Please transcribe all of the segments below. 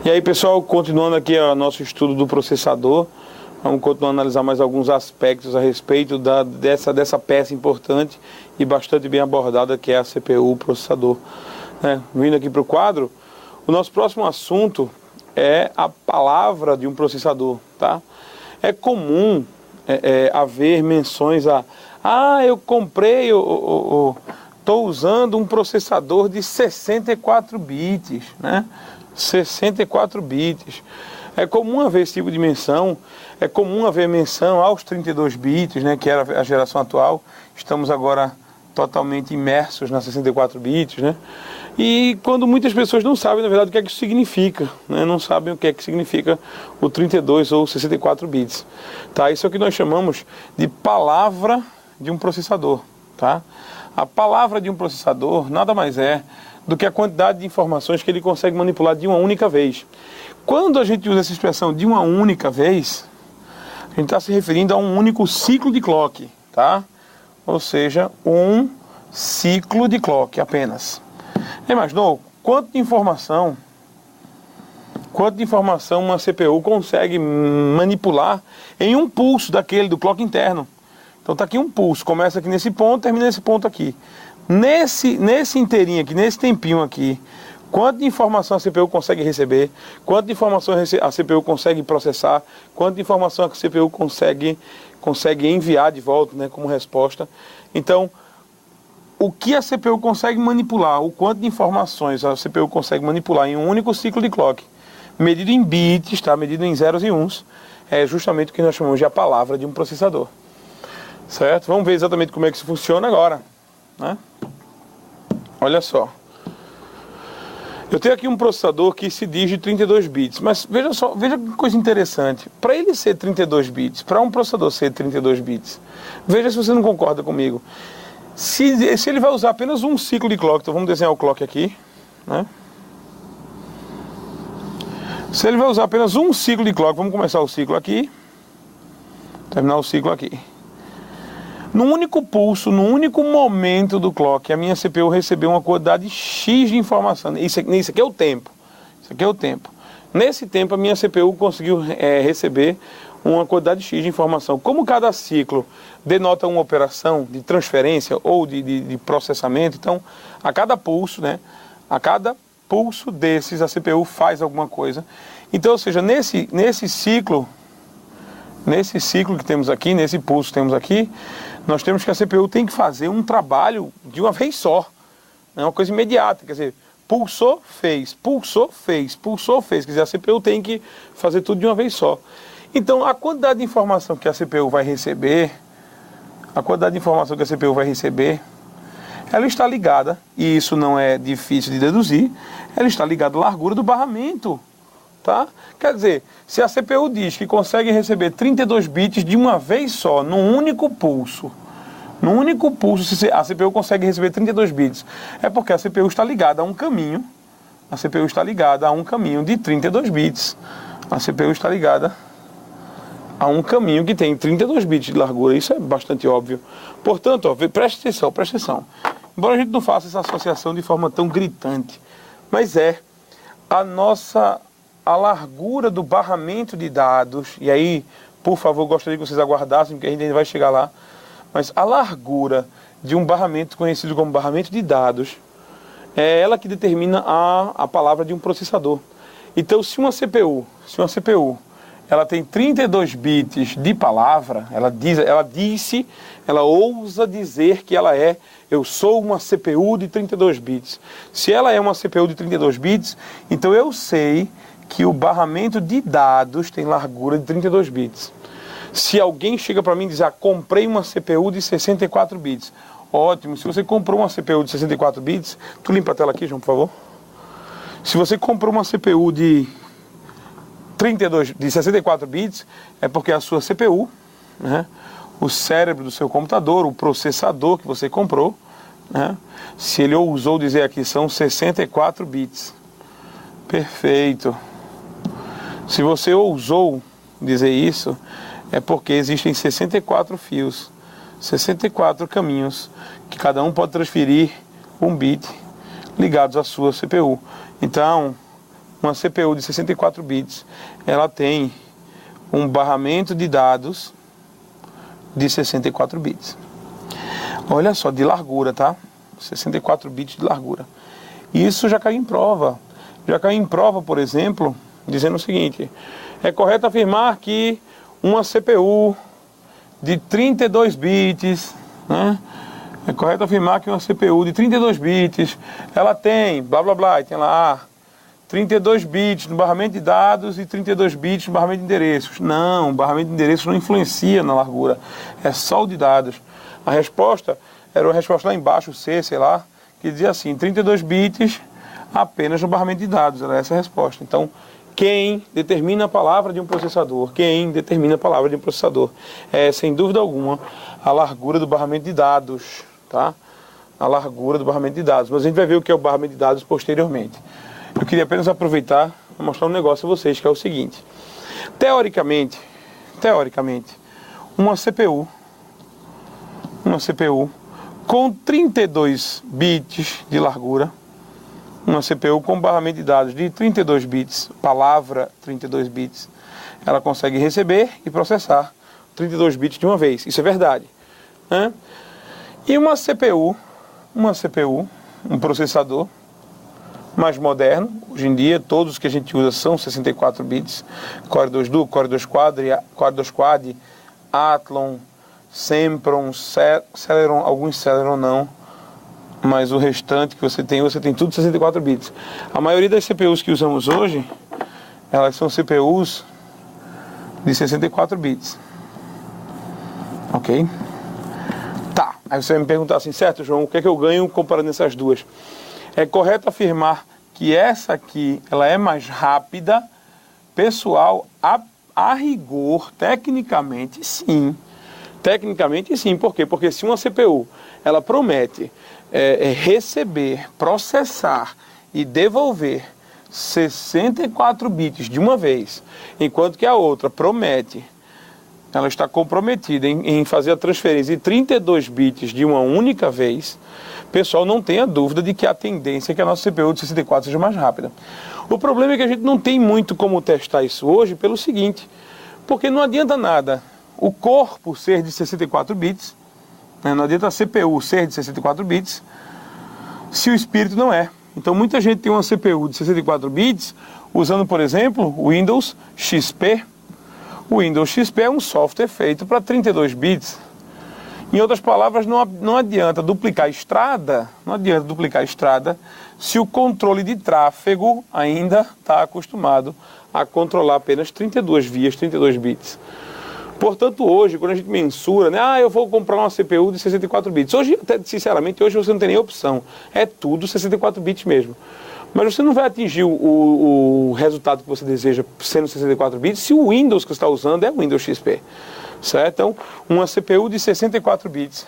E aí, pessoal, continuando aqui o nosso estudo do processador, vamos continuar a analisar mais alguns aspectos a respeito dessa peça importante e bastante bem abordada, que é a CPU, o processador. Vindo aqui para o quadro, o nosso próximo assunto é a palavra de um processador, tá? É comum haver menções eu comprei, estou usando um processador de 64 bits, né? 64 bits. É comum haver esse tipo de menção, é comum haver menção aos 32 bits, né, que era a geração atual. Estamos agora totalmente imersos nas 64 bits, né? E quando muitas pessoas não sabem, na verdade, o que é que isso significa, né? Não sabem o que é que significa o 32 ou 64 bits. Tá? Isso é o que nós chamamos de palavra de um processador, tá? A palavra de um processador nada mais é do que a quantidade de informações que ele consegue manipular de uma única vez. Quando a gente usa essa expressão de uma única vez, a gente está se referindo a um único ciclo de clock, tá? Ou seja, um ciclo de clock apenas. Imaginou quanto de informação uma CPU consegue manipular em um pulso do clock interno? Então está aqui um pulso, começa aqui nesse ponto, termina nesse ponto aqui. Nesse inteirinho aqui, nesse tempinho aqui, quanto de informação a CPU consegue receber, quanto de informação a CPU consegue processar, quanto de informação a CPU consegue enviar de volta, né, como resposta. Então, o que a CPU consegue manipular, o quanto de informações a CPU consegue manipular em um único ciclo de clock, medido em bits, tá, medido em zeros e uns, é justamente o que nós chamamos de a palavra de um processador. Certo? Vamos ver exatamente como é que isso funciona agora, né? Olha só. Eu tenho aqui um processador que se diz de 32 bits, mas veja só, veja que coisa interessante. Para ele ser 32 bits, para um processador ser 32 bits, veja se você não concorda comigo. Se ele vai usar apenas um ciclo de clock, então vamos desenhar o clock aqui, né? Se ele vai usar apenas um ciclo de clock, vamos começar o ciclo aqui, terminar o ciclo aqui. No único pulso, no único momento do clock, a minha CPU recebeu uma quantidade X de informação. Isso aqui é o tempo. Isso aqui é o tempo. Nesse tempo, a minha CPU conseguiu receber uma quantidade X de informação. Como cada ciclo denota uma operação de transferência ou de processamento, então, a cada pulso, né? A cada pulso desses, a CPU faz alguma coisa. Então, ou seja, nesse ciclo que temos aqui, nesse pulso que temos aqui, nós temos que a CPU tem que fazer um trabalho de uma vez só. É uma coisa imediata, quer dizer, pulsou, fez, pulsou, fez, pulsou, fez. Quer dizer, a CPU tem que fazer tudo de uma vez só. Então, a quantidade de informação que a CPU vai receber, ela está ligada, e isso não é difícil de deduzir, ela está ligada à largura do barramento. Tá? Quer dizer, se a CPU diz que consegue receber 32 bits de uma vez só, num único pulso, se a CPU consegue receber 32 bits, é porque a CPU está ligada a um caminho, de 32 bits. A CPU está ligada a um caminho que tem 32 bits de largura, isso é bastante óbvio. Portanto, ó, preste atenção. Embora a gente não faça essa associação de forma tão gritante, mas a largura do barramento de dados, e aí, por favor, gostaria que vocês aguardassem, porque a gente ainda vai chegar lá, mas a largura de um barramento conhecido como barramento de dados, é ela que determina a palavra de um processador. Então, se uma CPU, ela tem 32 bits de palavra, ela ousa dizer que eu sou uma CPU de 32 bits. Se ela é uma CPU de 32 bits, então eu sei que o barramento de dados tem largura de 32 bits. Se alguém chega para mim e diz, comprei uma CPU de 64 bits. Ótimo, se você comprou uma CPU de 64 bits, tu limpa a tela aqui, João, por favor. Se você comprou uma CPU de 64 bits, é porque a sua CPU, né, o cérebro do seu computador, o processador que você comprou, né, se ele ousou dizer aqui, são 64 bits. Perfeito. Se você ousou dizer isso, é porque existem 64 fios, 64 caminhos, que cada um pode transferir um bit ligados à sua CPU. Então, uma CPU de 64 bits, ela tem um barramento de dados de 64 bits. Olha só, de largura, tá? 64 bits de largura. Isso já caiu em prova. Já caiu em prova, por exemplo, dizendo o seguinte: é correto afirmar que uma CPU de 32 bits, né? É correto afirmar que uma CPU de 32 bits, ela tem, blá blá blá, e tem lá 32 bits no barramento de dados e 32 bits no barramento de endereços. Não, o barramento de endereços não influencia na largura, é só o de dados. A resposta era uma resposta lá embaixo, C, sei lá, que dizia assim: 32 bits apenas no barramento de dados. Era essa a resposta. Então, quem determina a palavra de um processador? Quem determina a palavra de um processador? É, sem dúvida alguma, a largura do barramento de dados, tá? A largura do barramento de dados. Mas a gente vai ver o que é o barramento de dados posteriormente. Eu queria apenas aproveitar para mostrar um negócio a vocês, que é o seguinte. Teoricamente, uma CPU com 32 bits de largura, uma CPU com barramento de dados de 32 bits, palavra 32 bits, ela consegue receber e processar 32 bits de uma vez. Isso é verdade, né? E uma CPU, um processador mais moderno, hoje em dia todos que a gente usa são 64 bits, Core 2 Duo, Core 2 Quad, Athlon, Sempron, Celeron, alguns Celeron não, mas o restante que você tem tudo 64 bits. A maioria das CPUs que usamos hoje, elas são CPUs de 64 bits. Ok? Tá, aí você vai me perguntar assim: certo, João, o que é que eu ganho comparando essas duas? É correto afirmar que essa aqui, ela é mais rápida? Pessoal, a rigor, tecnicamente sim. Tecnicamente sim, por quê? Porque se uma CPU, ela promete receber, processar e devolver 64 bits de uma vez, enquanto que a outra promete, ela está comprometida em fazer a transferência de 32 bits de uma única vez, pessoal, não tenha dúvida de que a tendência é que a nossa CPU de 64 seja mais rápida. O problema é que a gente não tem muito como testar isso hoje pelo seguinte: porque não adianta nada o corpo ser de 64 bits, né? Não adianta a CPU ser de 64 bits se o espírito não é. Então muita gente tem uma CPU de 64 bits usando, por exemplo, o Windows XP. O Windows XP é um software feito para 32 bits. Em outras palavras, não adianta duplicar estrada, se o controle de tráfego ainda está acostumado a controlar apenas 32 vias, 32 bits. Portanto, hoje, quando a gente mensura, né, eu vou comprar uma CPU de 64 bits. Hoje, até, sinceramente, hoje você não tem nem opção. É tudo 64 bits mesmo. Mas você não vai atingir o resultado que você deseja sendo 64 bits se o Windows que você está usando é o Windows XP. Certo? Então, uma CPU de 64 bits,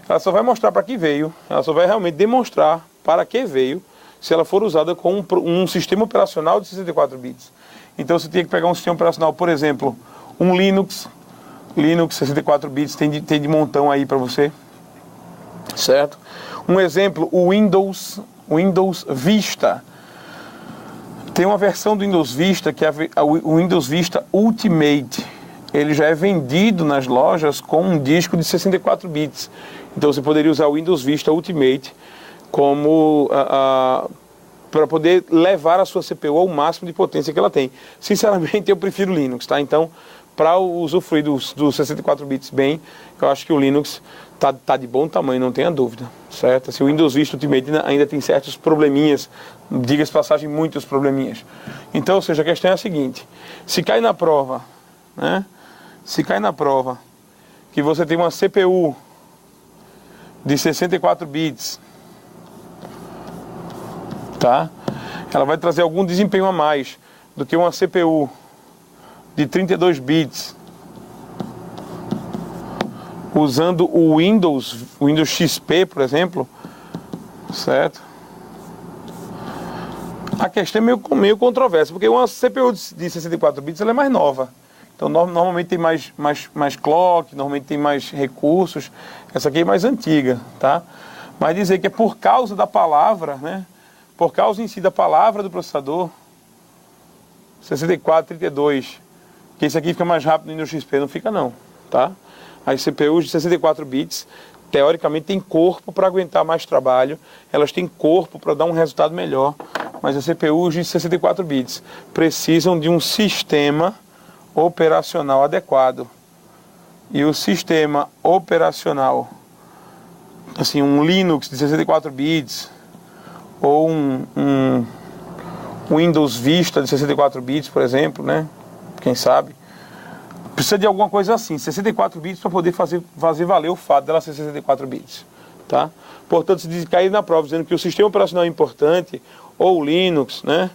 ela só vai mostrar para que veio, ela só vai realmente demonstrar para que veio se ela for usada com um sistema operacional de 64 bits. Então, você tem que pegar um sistema operacional, por exemplo, um Linux 64 bits, tem de montão aí para você, certo? Um exemplo, o Windows Vista. Tem uma versão do Windows Vista que é o Windows Vista Ultimate. Ele já é vendido nas lojas com um disco de 64 bits. Então você poderia usar o Windows Vista Ultimate como para poder levar a sua CPU ao máximo de potência que ela tem. Sinceramente, eu prefiro o Linux, tá? Então, para usufruir dos 64 bits bem, eu acho que o Linux tá de bom tamanho, não tenha dúvida, certo? Assim, o Windows Vista Ultimate ainda tem certos probleminhas, diga-se passagem, muitos probleminhas. Então, ou seja, a questão é a seguinte: se cai na prova, né? Se cai na prova que você tem uma CPU de 64 bits, tá? Ela vai trazer algum desempenho a mais do que uma CPU de 32 bits usando o Windows XP, por exemplo, certo? A questão é meio controversa, porque uma CPU de 64 bits ela é mais nova. Então normalmente tem mais clock, normalmente tem mais recursos. Essa aqui é mais antiga, tá? Mas dizer que é por causa da palavra, né? Por causa em si da palavra do processador, 64, 32, que esse aqui fica mais rápido no Windows XP, não fica não, tá? As CPUs de 64 bits, teoricamente, têm corpo para aguentar mais trabalho, elas têm corpo para dar um resultado melhor, mas as CPUs de 64 bits precisam de um sistema operacional adequado. E o sistema operacional, assim, um Linux de 64 bits ou um Windows Vista de 64 bits, por exemplo, né? Quem sabe? Precisa de alguma coisa assim, 64 bits para poder fazer valer o fato dela ser 64 bits, tá? Portanto, se cair na prova dizendo que o sistema operacional é importante, ou o Linux, né?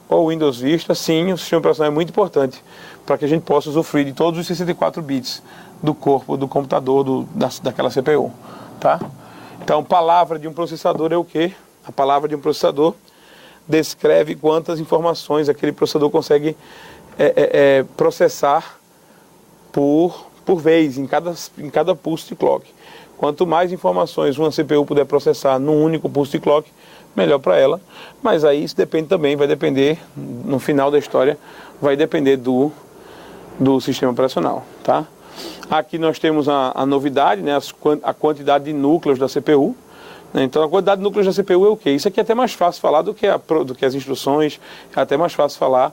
Ou o Windows Vista, sim, o sistema operacional é muito importante para que a gente possa usufruir de todos os 64 bits do corpo do computador, daquela CPU, tá? Então, palavra de um processador é o quê? A palavra de um processador descreve quantas informações aquele processador consegue processar por vez, em cada pulse de clock. Quanto mais informações uma CPU puder processar num único pulse de clock, melhor para ela. Mas aí isso depende também, vai depender, no final da história, vai depender do sistema operacional, tá? Aqui nós temos a novidade, né, a quantidade de núcleos da CPU. Né? Então a quantidade de núcleos da CPU é o quê? Isso aqui é até mais fácil falar do que as instruções, é até mais fácil falar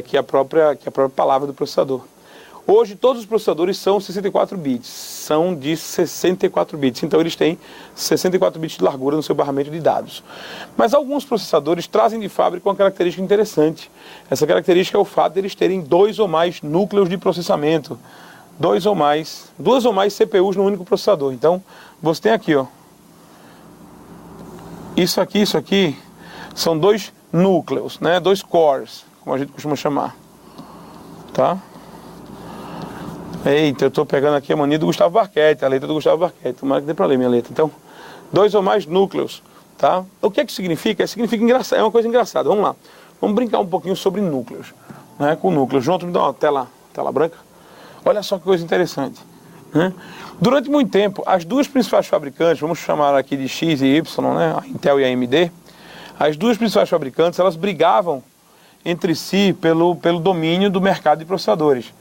que a própria palavra do processador. Hoje todos os processadores são 64 bits, são de 64 bits, então eles têm 64 bits de largura no seu barramento de dados. Mas alguns processadores trazem de fábrica uma característica interessante. Essa característica é o fato de eles terem 2 ou mais núcleos de processamento, 2 ou mais CPUs no único processador. Então você tem aqui, ó, isso aqui são 2 núcleos, né, 2 cores, como a gente costuma chamar, tá? Eita, eu estou pegando aqui a mania do Gustavo Barquete, a letra do Gustavo Barquete. Tomara que dê para ler minha letra. Então, 2 ou mais núcleos, tá? O que é que significa? Significa engraçado, é uma coisa engraçada. Vamos lá. Vamos brincar um pouquinho sobre núcleos, né? Com núcleos. João, tu me dá uma tela branca? Olha só que coisa interessante, né? Durante muito tempo, as duas principais fabricantes, vamos chamar aqui de X e Y, né? A Intel e a AMD, as duas principais fabricantes, elas brigavam entre si pelo domínio do mercado de processadores.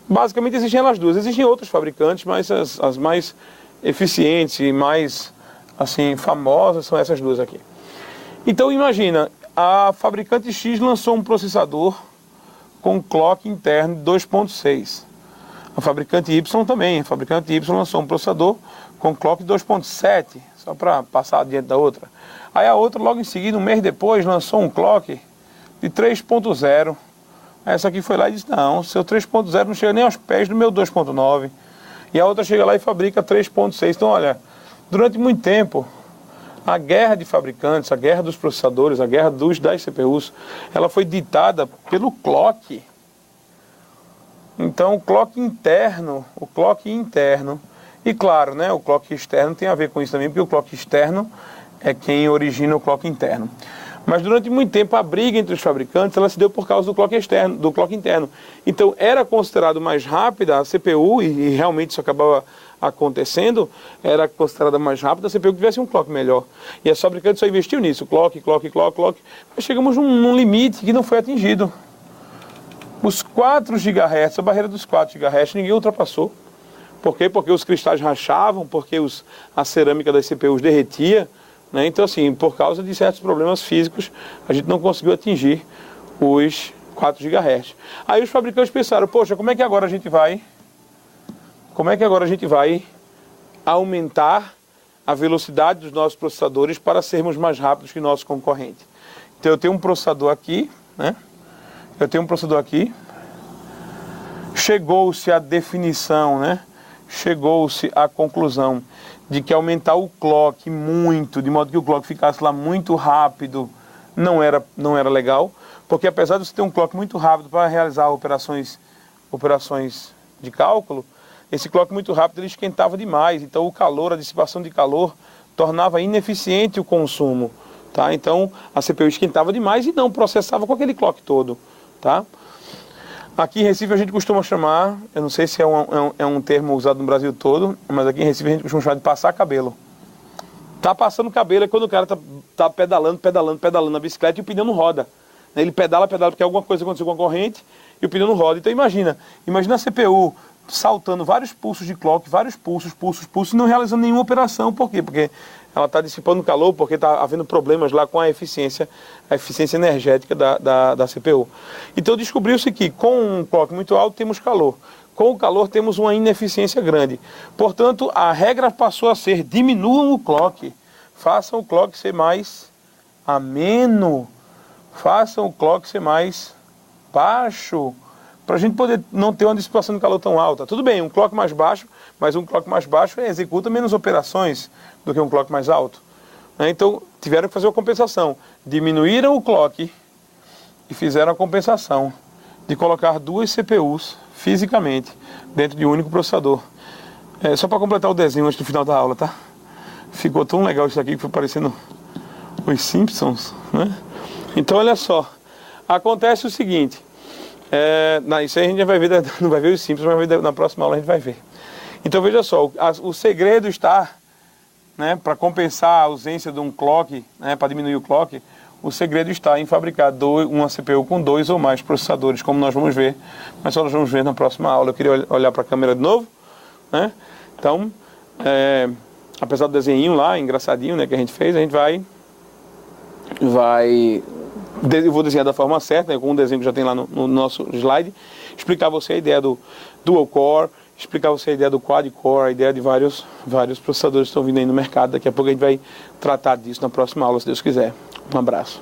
Basicamente existem elas duas. Existem outros fabricantes, mas as mais eficientes e mais assim, famosas são essas duas aqui. Então imagina, a fabricante X lançou um processador com clock interno de 2.6. A fabricante Y também. A fabricante Y lançou um processador com clock de 2.7, só para passar adiante da outra. Aí a outra, logo em seguida, um mês depois, lançou um clock de 3.0. Essa aqui foi lá e disse, não, seu 3.0 não chega nem aos pés do meu 2.9. E a outra chega lá e fabrica 3.6. Então, olha, durante muito tempo, a guerra de fabricantes, a guerra dos processadores, a guerra das CPUs, ela foi ditada pelo clock. Então, o clock interno, e claro, né, o clock externo tem a ver com isso também, porque o clock externo é quem origina o clock interno. Mas durante muito tempo a briga entre os fabricantes ela se deu por causa do clock externo, do clock interno. Então era considerado mais rápida a CPU, e realmente isso acabava acontecendo, era considerada mais rápida a CPU que tivesse um clock melhor. E as fabricantes só investiam nisso, clock. Mas chegamos num limite que não foi atingido. Os 4 GHz, a barreira dos 4 GHz, ninguém ultrapassou. Por quê? Porque os cristais rachavam, porque a cerâmica das CPUs derretia. Né? Então, assim, por causa de certos problemas físicos, a gente não conseguiu atingir os 4 GHz. Aí os fabricantes pensaram, poxa, como é que agora a gente vai aumentar a velocidade dos nossos processadores para sermos mais rápidos que nossos concorrentes? Então eu tenho um processador aqui, né? Chegou-se à definição, né? Chegou-se à conclusão de que aumentar o clock muito, de modo que o clock ficasse lá muito rápido, não era legal, porque apesar de você ter um clock muito rápido para realizar operações de cálculo, esse clock muito rápido ele esquentava demais, então o calor, a dissipação de calor, tornava ineficiente o consumo, tá? Então a CPU esquentava demais e não processava com aquele clock todo, tá? Aqui em Recife a gente costuma chamar, eu não sei se é um termo usado no Brasil todo, mas aqui em Recife a gente costuma chamar de passar cabelo. Tá passando cabelo é quando o cara tá pedalando na bicicleta e o pneu não roda. né? Ele pedala porque alguma coisa aconteceu com a corrente e o pneu não roda. Então imagina a CPU saltando vários pulsos de clock, vários pulsos, e não realizando nenhuma operação. Por quê? Porque ela está dissipando calor, porque está havendo problemas lá com a eficiência energética da CPU. Então descobriu-se que com um clock muito alto temos calor. Com o calor temos uma ineficiência grande. Portanto, a regra passou a ser: diminuam o clock. Façam o clock ser mais ameno. Façam o clock ser mais baixo, para a gente poder não ter uma dissipação de calor tão alta. Tudo bem, um clock mais baixo, mas um clock mais baixo executa menos operações do que um clock mais alto, né? Então, tiveram que fazer uma compensação. Diminuíram o clock e fizeram a compensação de colocar duas CPUs fisicamente dentro de um único processador. Só para completar o desenho antes do final da aula, tá? Ficou tão legal isso aqui que foi parecendo os Simpsons, né? Então, olha só. Acontece o seguinte, isso aí a gente já vai ver, não vai ver os Simpsons, mas na próxima aula a gente vai ver. Então veja só, o segredo está, né, para compensar a ausência de um clock, né, para diminuir o clock, o segredo está em fabricar uma CPU com 2 ou mais processadores, como nós vamos ver, mas só nós vamos ver na próxima aula. Eu queria olhar para a câmera de novo, né? Então, apesar do desenho lá, engraçadinho, né, que a gente fez, a gente eu vou desenhar da forma certa, né, com um desenho que já tem lá no nosso slide, explicar a você a ideia do dual core, explicar a você a ideia do quad core, a ideia de vários processadores que estão vindo aí no mercado. Daqui a pouco a gente vai tratar disso na próxima aula, se Deus quiser. Um abraço.